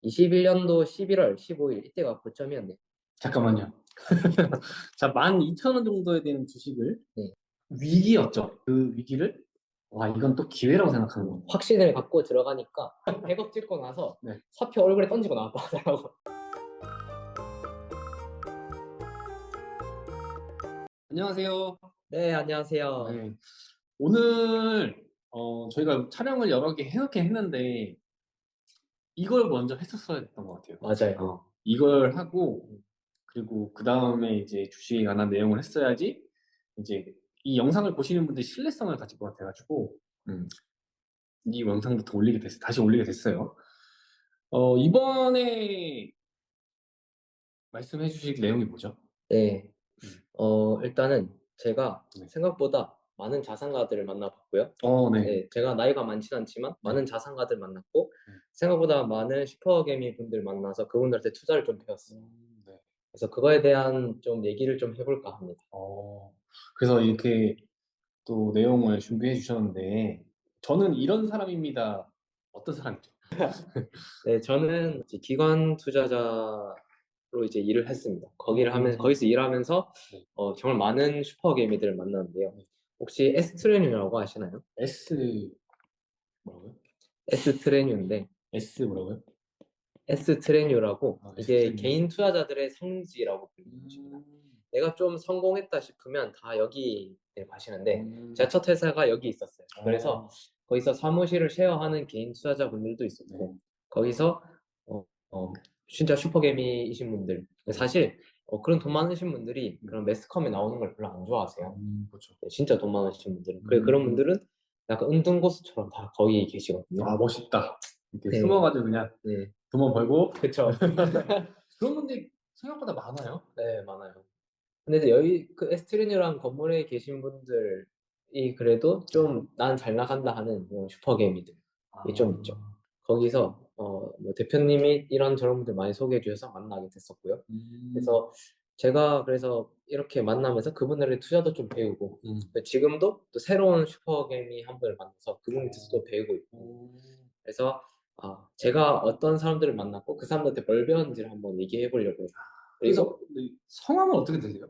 21년도 11월 15일 이때가 고점이었네요. 잠깐만요. 자, 12,000원 정도에 되는 주식을 네. 위기였죠. 그 위기를 와, 이건 또 기회라고 생각하는 거예요. 확신을 갖고 들어가니까 100억 찍고 나서 네. 사표 얼굴에 던지고 나왔다 하더라고. 안녕하세요. 네, 안녕하세요. 네. 오늘 저희가 촬영을 여러 개 해놓긴 했는데 이걸 먼저 했었어야 됐던 것 같아요. 맞아요. 이걸 하고 그리고 그 다음에 이제 주식에 관한 내용을 했어야지 이제 이 영상을 보시는 분들이 신뢰성을 가질 것 같아가지고 이 영상부터 다시 올리게 됐어요. 이번에 말씀해 주실 내용이 뭐죠? 네. 일단은 제가 네. 생각보다 많은 자산가들을 만나봤고요. 네. 네, 제가 나이가 많진 않지만 많은 자산가들 만났고 생각보다 많은 슈퍼개미 분들 만나서 그분들한테 투자를 좀 배웠어요. 네. 그래서 그거에 대한 좀 얘기를 좀 해볼까 합니다. 그래서 이렇게 또 내용을 준비해 주셨는데 저는 이런 사람입니다. 어떤 사람이죠? 네, 저는 이제 기관 투자자로 이제 일을 했습니다. 거기서 일하면서 네. 정말 많은 슈퍼개미들을 만났는데요. 혹시 S트레뉴라고 아시나요? S 뭐라고요? S트레뉴인데 S 뭐라고요? S트레뉴라고 이게 S트레뉴. 개인 투자자들의 성지라고 불리는 것입니다. 내가 좀 성공했다 싶으면 다 여기 가시는데 제가 첫 회사가 여기 있었어요. 그래서 거기서 사무실을 쉐어하는 개인 투자자분들도 있었고 거기서 진짜 슈퍼개미이신 분들 사실 그런 돈 많으신 분들이 그런 매스컴에 나오는 걸 별로 안 좋아하세요. 그렇죠. 진짜 돈 많으신 분들은 그런 분들은 약간 은둔고수처럼 다 거기 계시거든요. 아, 멋있다. 이렇게 네. 숨어가지고 그냥 네, 돈만 벌고 그쵸. 그런 분들이 생각보다 많아요. 네, 많아요. 근데 이제 여기 그 에스트리뉴랑 건물에 계신 분들이 그래도 좀 난 잘 나간다 하는 슈퍼개미들이 좀 있죠. 거기서 뭐 대표님이 이런저런 분들 많이 소개해 주셔서 만나게 됐었고요. 그래서 제가 이렇게 만나면서 그분들의 투자도 좀 배우고 지금도 또 새로운 슈퍼개미 한 분을 만나서 그분 밑에서 또 배우고 있고 그래서 제가 어떤 사람들을 만났고 그 사람들한테 뭘 배웠는지를 한번 얘기해 보려고요. 그래서 그리고 성함은 어떻게 되세요?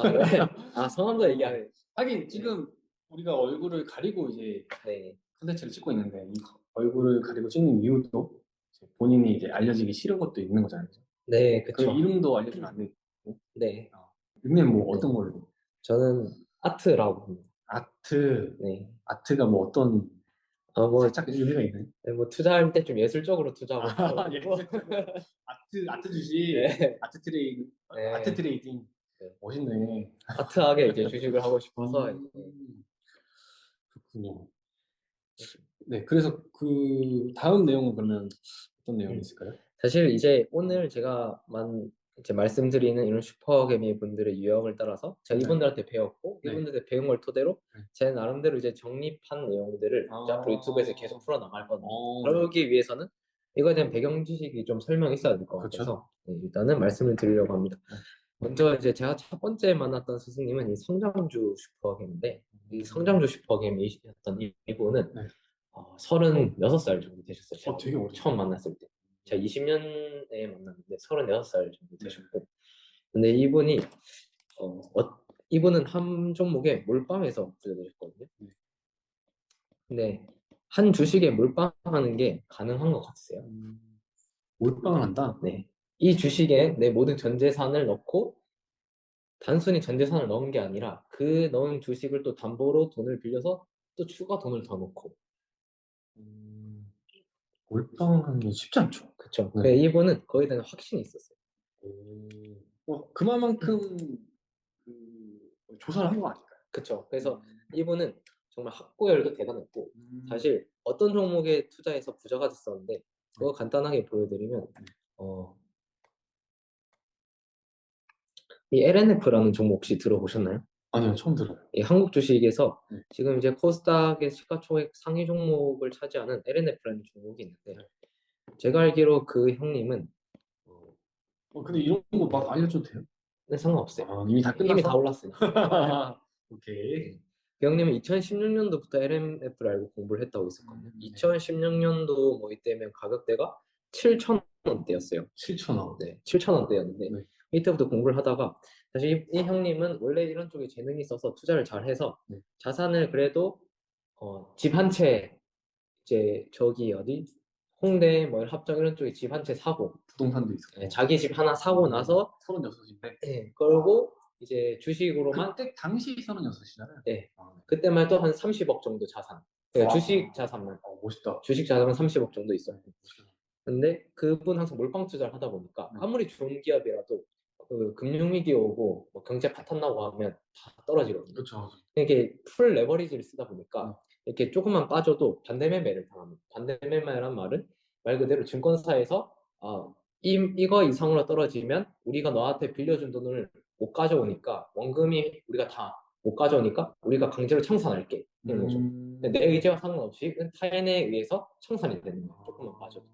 네. 성함도 얘기하네. 하긴 지금 우리가 얼굴을 가리고 이제 네. 콘텐츠를 찍고 있는데 이 얼굴을 가리고 찍는 이유도 이제 본인이 이제 알려지기 싫은 것도 있는 거잖아요. 네, 그 그쵸. 이름도 알려주면 안 되고 네. 닉네임 뭐 네. 어떤 걸로? 저는 아트라고 합니다. 아트. 네. 아트가 뭐 어떤 뭐, 살짝 의미가 있나요? 네, 뭐 투자할 때 좀 예술적으로 투자하고 싶어가지고. 아트 주식, 네. 아트 트레이딩, 네. 아트 트레이딩. 네. 멋있네. 아트하게 이제 주식을 하고 싶어서. 그렇군요. 네, 그래서 그 다음 내용은 그러면 어떤 내용이 있을까요? 사실 이제 오늘 제가 이제 말씀드리는 이런 슈퍼개미 분들의 유형을 따라서 제가 이분들한테 배웠고 이분들한테 배운 걸 토대로 제 나름대로 이제 정립한 내용들을 이제 앞으로 유튜브에서 계속 풀어나갈 겁니다. 그러기 위해서는 이거에 대한 배경 지식이 좀 설명이 있어야 될 것 같아서 일단은 말씀을 드리려고 합니다. 먼저 이제 제가 첫 번째 만났던 스승님은 이 성장주 슈퍼개미인데 이 성장주 슈퍼개미였던 이분은 36살 정도 되셨어요. 제가 되게 어리네. 처음 만났을 때. 제가 20년에 만났는데 36살 정도 되셨고. 근데 이분은 한 종목에 몰빵해서 투자되셨거든요. 근데 한 주식에 몰빵하는 게 가능한 것 같으세요? 몰빵을 한다? 네. 이 주식에 내 모든 전 재산을 넣고 단순히 전 재산을 넣은 게 아니라 그 넣은 주식을 또 담보로 돈을 빌려서 또 추가 돈을 더 넣고. 몰빵하는 게 쉽지 않죠. 그쵸. 이분은 거기에 대한 확신이 있었어요. 그만큼 조사를 한 거 아닐까요? 그쵸. 그래서 이분은 정말 학구열도 대단했고 사실 어떤 종목에 투자해서 부자가 됐었는데 그거 간단하게 보여드리면 이 LNF라는 종목 혹시 들어보셨나요? 아니요, 처음 들어요. 이 한국 주식에서 지금 이제 코스닥의 시가총액 상위 종목을 차지하는 LNF라는 종목이 있는데 제가 알기로 그 형님은 근데 이런 거 막 알려줘도 돼요? 네, 상관없어요. 이미 다 끝났어? 이미 다 올랐으니까. 오케이. 그 형님은 2016년도부터 LNF를 알고 공부를 했다고 했었거든요. 2016년도 뭐 이때면 가격대가 7,000원 원대였어요. 7,000원. 네, 7천 원대였는데 네. 이때부터 공부를 하다가 사실 이 형님은 원래 이런 쪽에 재능이 있어서 투자를 잘 해서 네. 자산을 그래도 집 한 채 이제 저기 어디 홍대 뭐 합정 이런 쪽에 집 한 채 사고 부동산도 있었고. 네, 자기 집 하나 사고 나서 36인데. 네, 그러고 이제 주식으로만 그때 당시 36이잖아요. 네, 아, 네. 그때만 해도 한 30억 정도 자산. 그러니까 와. 주식 자산만 멋있다. 주식 자산은 30억 정도 있어요. 네, 멋있다. 근데 그분 항상 몰빵 투자를 하다 보니까 네. 아무리 좋은 기업이라도 그 금융위기 오고 뭐 경제 파탄 나고 하면 다 떨어지거든요. 그렇죠. 이렇게 풀 레버리지를 쓰다 보니까 이렇게 조금만 빠져도 반대 매매를 당합니다. 반대 매매란 말은 말 그대로 증권사에서 이거 이상으로 떨어지면 우리가 너한테 빌려준 돈을 못 가져오니까 원금이 우리가 다 못 가져오니까 우리가 강제로 청산할게 이런 거죠. 내 의지와 상관없이 타인에 의해서 청산이 되는 거예요. 조금만 빠져도.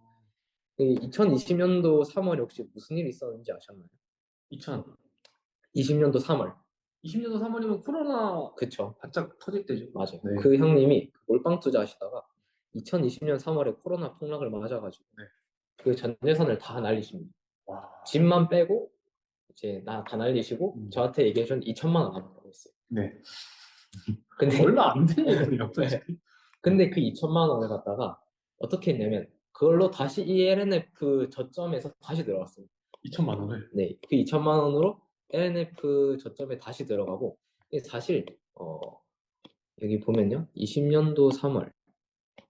2020년도 3월에 혹시 무슨 일이 있었는지 아셨나요? 20년도 3월. 20년도 3월이면 코로나 그쵸. 바짝 터질 때죠. 맞아요. 네. 그 형님이 몰빵 투자하시다가 2020년 3월에 코로나 폭락을 맞아가지고 네. 그 전 재산을 다 날리십니다. 와. 집만 빼고 이제 다 날리시고 저한테 얘기해준 2천만 원 남았다고 했어요. 네. 근데 얼마 안 되는 돈이요. 네. 근데 그 2천만 원을 갖다가 어떻게 했냐면 그걸로 다시 이 LNF 저점에서 다시 들어갔어요. 2천만 원을. 네, 그 2천만 원으로 LNF 저점에 다시 들어가고 이게 사실 여기 보면요, 20년도 3월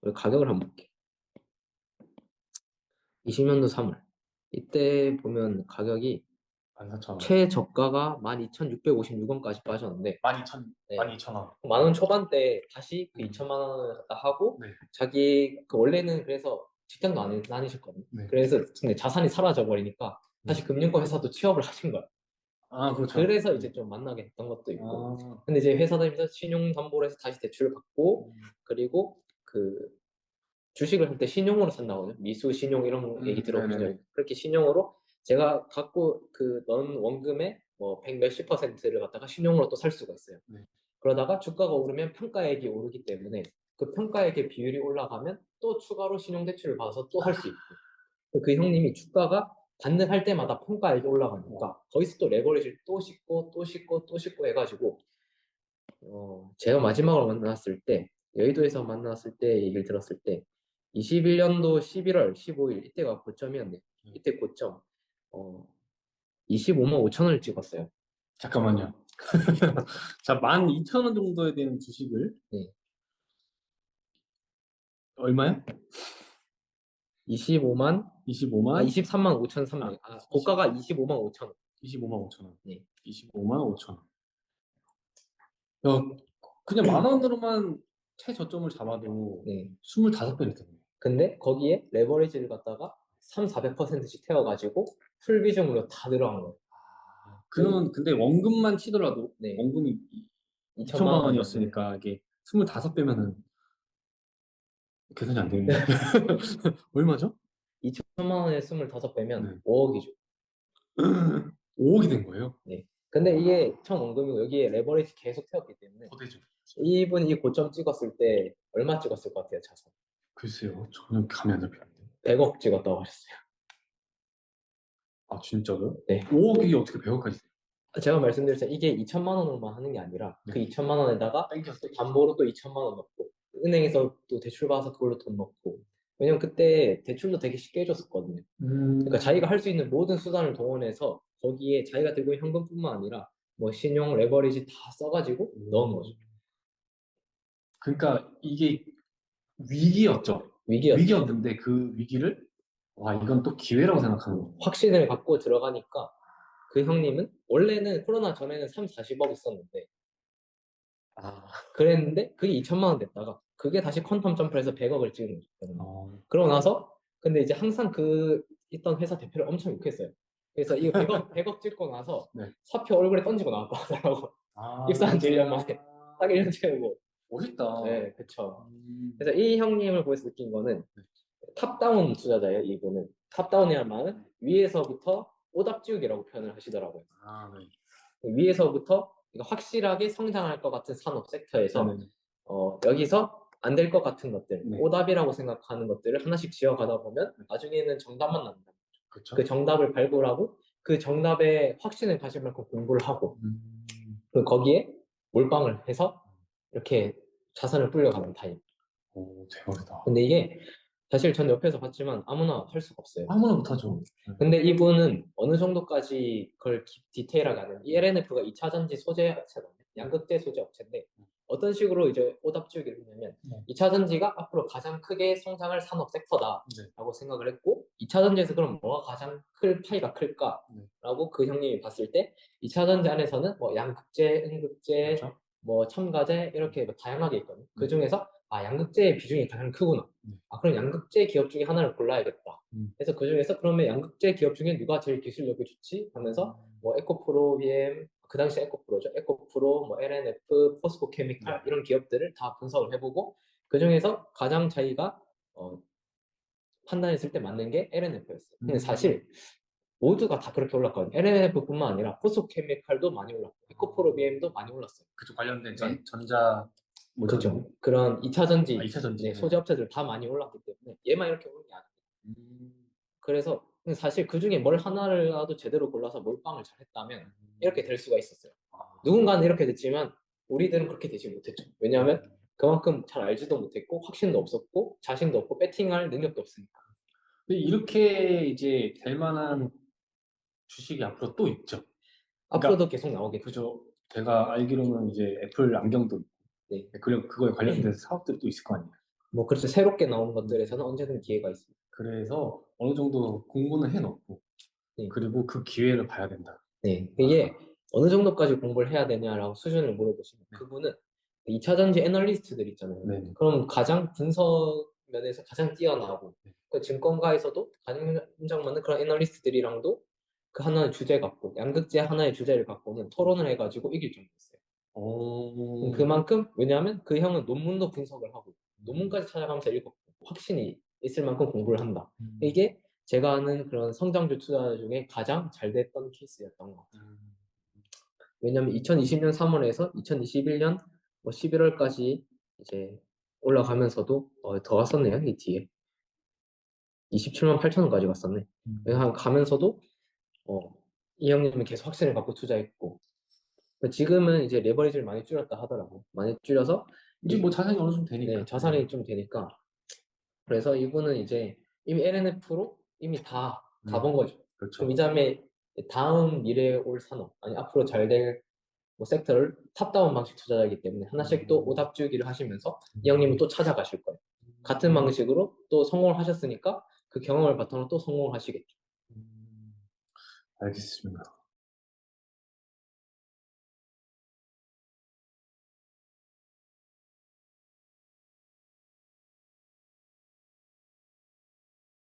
우리 가격을 한번 볼게요. 20년도 3월 이때 보면 가격이 14,000원. 최저가가 12,656원까지 빠졌는데 12,000, 네. 12,000원. 만원 초반대 다시 그 2천만 원을 갖다 하고 네. 자기 그 원래는 그래서 직장도 안 다니셨거든요. 네. 그래서 근데 자산이 사라져 버리니까 다시 금융권 회사도 취업을 하신 거야. 아, 그렇죠. 그래서 이제 좀 만나게 됐던 것도 있고. 아. 근데 이제 회사 다니면서 신용담보를 해서 다시 대출을 받고 그리고 그 주식을 할 때 신용으로 산다거든요. 미수 신용 이런 얘기 들어보신 적 네네네. 있어요. 그렇게 신용으로 제가 갖고 그 넣은 원금의 뭐 100 몇십 퍼센트를 갖다가 신용으로 또 살 수가 있어요. 네. 그러다가 주가가 오르면 평가액이 오르기 때문에 그 평가액의 비율이 올라가면 또 추가로 신용대출을 받아서 또 할 수 있고 그 형님이 주가가 반등할 때마다 평가액이 올라가니까 거기서 또 레버리지를 또 싣고 또 싣고 또 싣고 해가지고 제가 마지막으로 만났을 때 여의도에서 만났을 때 얘기를 들었을 때 21년도 11월 15일 이때가 고점이었네요. 이때 고점 25만 5천 원을 찍었어요. 잠깐만요. 자, 12,000원 정도에 되는 주식을. 네. 얼마요? 25만 25만 23만 5,300. 고가가 25만 5천 원. 25만 5천 원. 네. 25만 5천 원. 야, 그냥 만 원으로만 최저점을 잡아도 네. 25배를 되네. 근데 거기에 레버리지를 갖다가 3, 400%씩 태워가지고 풀 비중으로 다 들어간 거예요. 그러면 근데 원금만 치더라도 네. 원금이 2천만 2천만 원이었으니까 이게 25배면은 계산이 안 되는데. 얼마죠? 2천만 원에 25배면 네. 5억이죠. 5억이 된 거예요? 네. 근데 이게 첫 원금이고 여기에 레버리지 계속 태웠기 때문에 더 되죠. 이분이 고점 찍었을 때 얼마 찍었을 것 같아요, 자산? 글쎄요. 저는 감이 안 잡히는데. 100억 찍었다고 하셨어요. 아, 진짜로요? 네. 5억이 어떻게 100억까지 돼요? 제가 말씀드렸잖아요. 이게 2천만 원으로만 하는 게 아니라 네. 그 2천만 원에다가 땡겼어. 또 담보로 또 2천만 원 넣고 은행에서 또 대출 받아서 그걸로 돈 넣고 왜냐면 그때 대출도 되게 쉽게 해줬었거든요. 그러니까 자기가 할 수 있는 모든 수단을 동원해서 거기에 자기가 들고 있는 현금뿐만 아니라 뭐 신용, 레버리지 다 써가지고 넣은 거죠. 그러니까 이게 위기였죠. 위기였죠. 위기였는데 그 위기를 와, 이건 또 기회라고 생각하는 거. 확신을 갖고 들어가니까 그 형님은 원래는 코로나 전에는 3, 40억 있었는데 그랬는데 그게 2천만 원 됐다가 그게 다시 퀀텀 점프를 해서 100억을 찍은 거죠. 그러고 나서 근데 이제 항상 그 있던 회사 대표를 엄청 욕했어요. 그래서 이거 100억 찍고 나서 네. 사표 얼굴에 던지고 나왔다 하더라고. 입사한 지 1년 만에 딱 1년 채우고. 멋있다. 네, 그쵸. 그래서 이 형님을 보면서 느낀 거는 탑다운 투자자예요. 이분은 탑다운이란 말은 위에서부터 오답 지우기라고 표현을 하시더라고요. 네. 위에서부터 확실하게 성장할 것 같은 산업 섹터에서 네네. 여기서 안 될 것 같은 것들, 네. 오답이라고 생각하는 것들을 하나씩 지어가다 보면 나중에는 정답만 남는다. 그렇죠. 그 정답을 발굴하고 그 정답에 확신을 가질 만큼 공부를 하고 음. 그 거기에 몰빵을 해서 이렇게 자산을 불려가는 타입. 오, 대박이다. 근데 이게 사실 전 옆에서 봤지만 아무나 할 수가 없어요. 아무나 못하죠. 근데 이분은 어느 정도까지 그걸 디테일하게 하는 이 LNF가 2차 전지 소재 업체거든요. 양극재 소재 업체인데 어떤 식으로 이제 오답 지우기를 했냐면 네. 2차 전지가 앞으로 가장 크게 성장할 산업 섹터다라고 생각을 했고 2차 전지에서 그럼 뭐가 가장 클 파이가 클까라고 그 형님이 봤을 때 2차 전지 안에서는 뭐 양극재, 음극재, 그렇죠. 뭐 첨가재 이렇게 뭐 다양하게 있거든요. 그 중에서 아 양극재의 비중이 가장 크구나. 아 그럼 양극재 기업 중에 하나를 골라야겠다. 그래서 그 중에서 그러면 양극재 기업 중에 누가 제일 기술력이 좋지? 하면서 뭐 에코프로, BM, 그 당시 에코프로죠. 에코프로, 뭐 LNF, 포스코 케미칼 이런 기업들을 다 분석을 해보고 그 중에서 가장 자기가 판단했을 때 맞는 게 LNF였어요. 근데 사실 모두가 다 그렇게 올랐거든요. LNF뿐만 아니라 포스코 케미칼도 많이 올랐고 에코프로, BM도 많이 올랐어요. 그쪽 관련된 네. 전자 뭐죠? 그렇죠. 그런 2차 전지, 2차 전지. 네, 소재 업체들 다 많이 올랐기 때문에 얘만 이렇게 오른 게 아니에요. 그래서 사실 그 중에 뭘 하나라도 제대로 골라서 몰빵을 잘 했다면 이렇게 될 수가 있었어요. 누군가는 이렇게 됐지만 우리들은 그렇게 되지 못했죠. 왜냐하면 그만큼 잘 알지도 못했고 확신도 없었고 자신도 없고 배팅할 능력도 없으니까. 근데 이렇게 이제 될 만한 주식이 앞으로 또 있죠. 앞으로도 계속 나오겠죠. 그죠. 제가 알기로는 이제 애플 안경도 있고, 네. 그리고 그거에 관련된 사업들이 또 있을 거 아니에요. 뭐 그렇죠. 새롭게 나오는 것들에서는 언제든 기회가 있습니다. 그래서 어느 정도 공부는 해놓고, 네. 그리고 그 기회를 봐야 된다. 네. 이게 어느 정도까지 공부를 해야 되냐라고 수준을 물어보시면 그분은 2차 전지 애널리스트들 있잖아요. 네. 그럼 가장 분석 면에서 가장 뛰어나고 그 증권가에서도 가장 인정받는 그런 애널리스트들이랑도 그 하나의 주제 갖고 양극재 하나의 주제를 갖고는 토론을 해가지고 이길 정도였어요. 그만큼 왜냐하면 그 형은 논문도 분석을 하고 논문까지 찾아가면서 읽었고 확신이 있을 만큼 공부를 한다. 이게 제가 아는 그런 성장주 투자 중에 가장 잘 됐던 케이스였던 것 같아요. 왜냐하면 2020년 3월에서 2021년 뭐 11월까지 이제 올라가면서도 더 갔었네요. 이 뒤에 27만 8천 원까지 갔었네. 그래서 가면서도 이 형님은 계속 확신을 갖고 투자했고 지금은 이제 레버리지를 많이 줄였다 하더라고. 많이 줄여서 이제 뭐 자산이 어느 정도 되니까. 네, 자산이 좀 되니까 그래서 이분은 이제 이미 LNF로 이미 다 가본 거죠. 그렇죠. 그럼 이 다음에 다음 미래에 올 산업 아니 앞으로 잘 될 뭐 섹터를 탑다운 방식 투자자이기 때문에 하나씩 또 오답 지우기를 하시면서 이 형님은 또 찾아가실 거예요. 같은 방식으로 또 성공을 하셨으니까 그 경험을 바탕으로 또 성공을 하시겠죠. 알겠습니다.